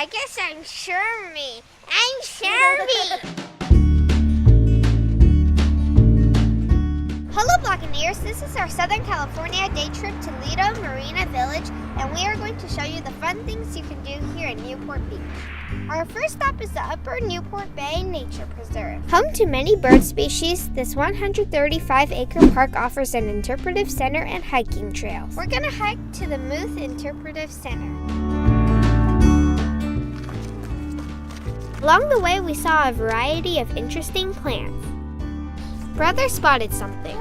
I guess I'm Shermy. I'm Shermy. Hello, Buccaneers. This is our Southern California day trip to Lido Marina Village, and we are going to show you the fun things you can do here in Newport Beach. Our first stop is the Upper Newport Bay Nature Preserve. Home to many bird species, this 135-acre park offers an interpretive center and hiking trails. We're going to hike to the Muth Interpretive Center. Along the way, we saw a variety of interesting plants. Brother spotted something.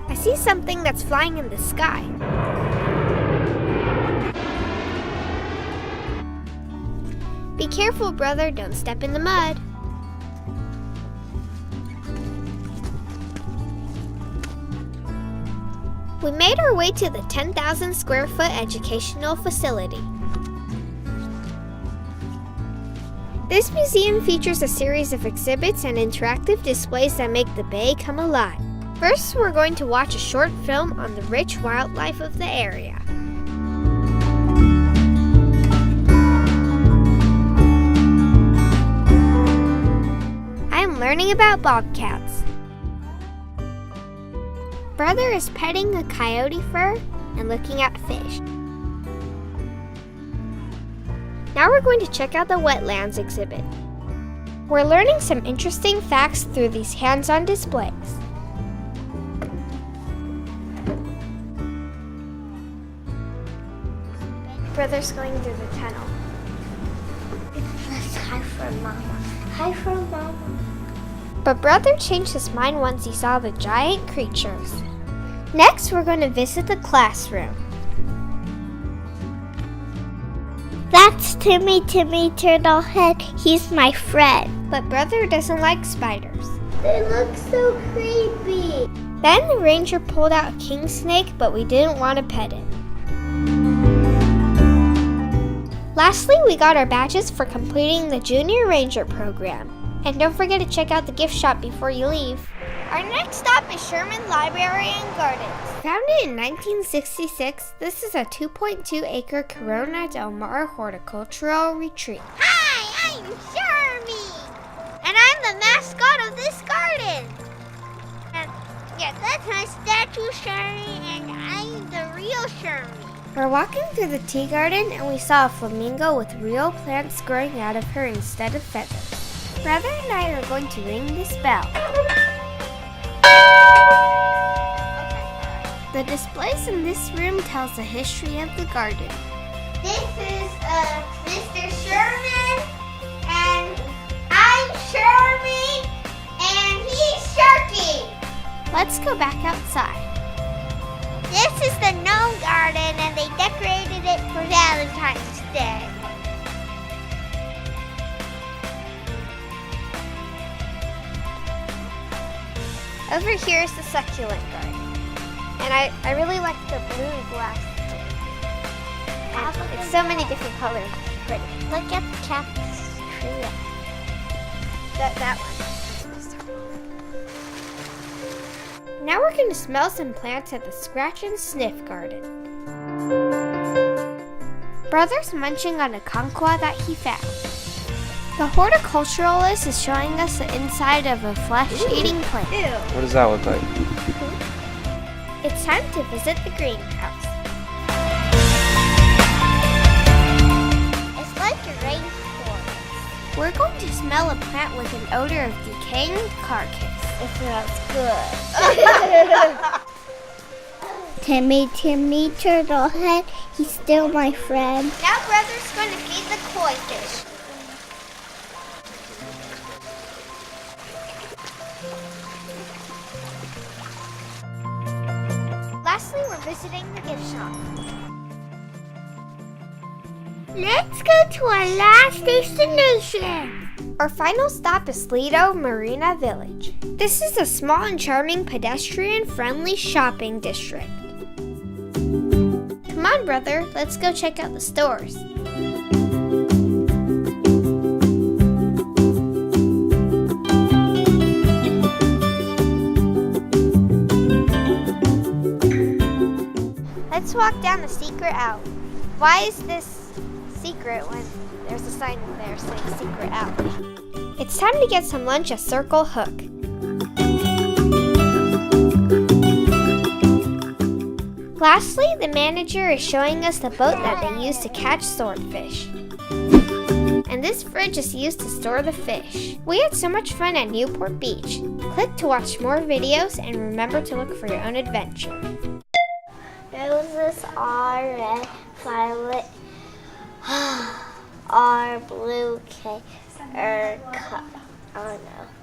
I see something that's flying in the sky. Be careful, brother. Don't step in the mud. We made our way to the 10,000 square foot educational facility. This museum features a series of exhibits and interactive displays that make the bay come alive. First, we're going to watch a short film on the rich wildlife of the area. I'm learning about bobcats. Brother is petting a coyote fur and looking at fish. Now we're going to check out the wetlands exhibit. We're learning some interesting facts through these hands-on displays. Brother's going through the tunnel. Let's hide from Mama. Hide from Mama. But Brother changed his mind once he saw the giant creatures. Next, we're going to visit the classroom. That's Timmy Turtlehead. He's my friend. But Brother doesn't like spiders. They look so creepy. Then the ranger pulled out a king snake, but we didn't want to pet it. Lastly, we got our badges for completing the Junior Ranger program. And don't forget to check out the gift shop before you leave. Our next stop is Sherman Library and Gardens. Founded in 1966, this is a 2.2-acre Corona Del Mar horticultural retreat. Hi, I'm Shermy, and I'm the mascot of this garden. Yeah, that's my statue, Shermy, and I'm the real Shermy. We're walking through the tea garden, and we saw a flamingo with real plants growing out of her instead of feathers. Brother and I are going to ring this bell. The displays in this room tells the history of the garden. This is Mr. Sherman, and I'm Shermy, and he's Sharky. Let's go back outside. This is the gnome garden, and they decorated it for Valentine's Day. Over here is the succulent garden. And I really like the blue glass. And it's so many different colors. It's pretty. Look at the cactus tree. That one. Now we're going to smell some plants at the Scratch and Sniff garden. Brother's munching on a conqua that he found. The horticulturalist is showing us the inside of a flesh-eating plant. Ew. What does that look like? It's time to visit the greenhouse. It's like a rainforest. We're going to smell a plant with an odor of decaying carcass. It smells good. Timmy Turtlehead. He's still my friend. Now Brother's going to feed the koi fish. Lastly, we're visiting the gift shop. Let's go to our last destination. Our final stop is Lido Marina Village. This is a small and charming pedestrian-friendly shopping district. Come on, brother, let's go check out the stores. Let's walk down the secret out. Why is this secret when there's a sign there saying secret out? It's time to get some lunch at Circle Hook. Lastly, the manager is showing us the boat that they use to catch swordfish. And this fridge is used to store the fish. We had so much fun at Newport Beach. Click to watch more videos and remember to look for your own adventure. Roses are red, violet are blue, K, cup. Oh no.